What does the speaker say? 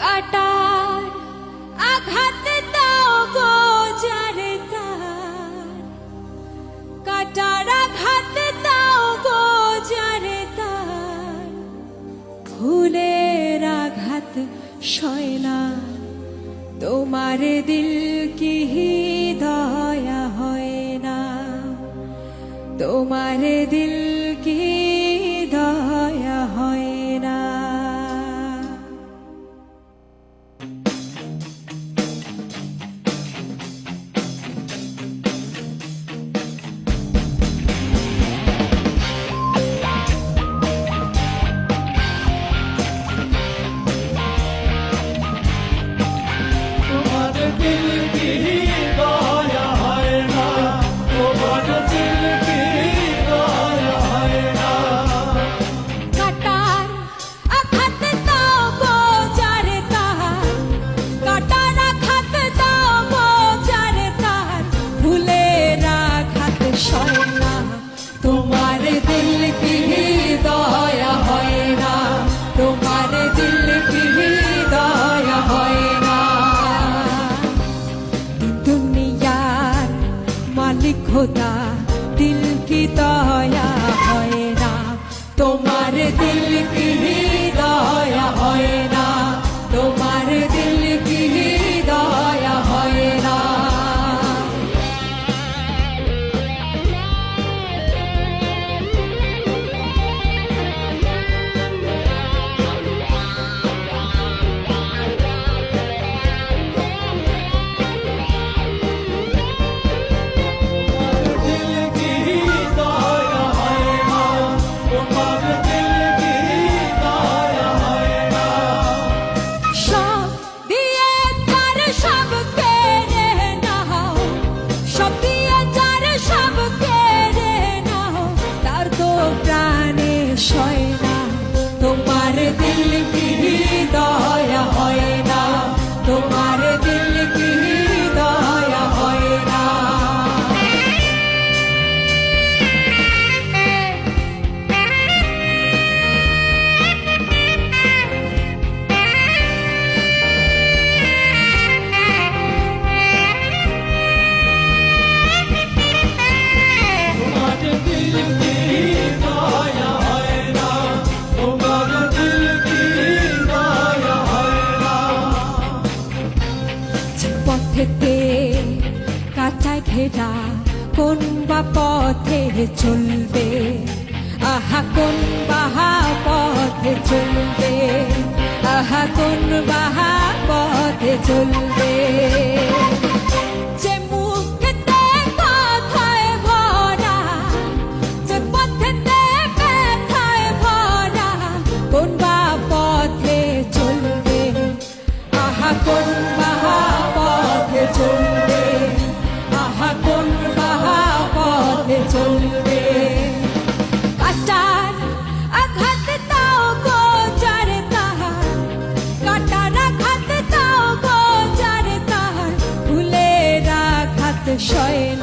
কাটার আঘাত দাও গো যারে তার, কাটার আঘাত দাও গো যারে তার, ফুলের আঘাত সয় না তোমার দিল কি দয়া হয় না, তোমার দিল কি দয়া হয় না। খোদা দিল কি দয়া হয় না, তোমার দিল কি দয়া হয় না, তোমার দিল কি দয়া হয় না। তোমার দিল কি দয়া হয় না, তোমার দিল কি দয়া হয় না। পথেতে কাঁটায় ঘেরা কোন বা পথে চলবে, আহা কোন বাহা পথে চলবে, আহা কোন বাহা পথে চলবে। যে মুখেতে কথায় ভরা, যে পথেতে ব্যথায় ভরা, কোন বা পথে চলবে, আহা কোন বাহা পথে চলবে, আহা কোন বাহা পথে চলবে। কাটার আঘাত দাও গো যারে তাহার, কাটার আঘাত দাও গো যারে তাহার, ফুলের আঘাত সয় না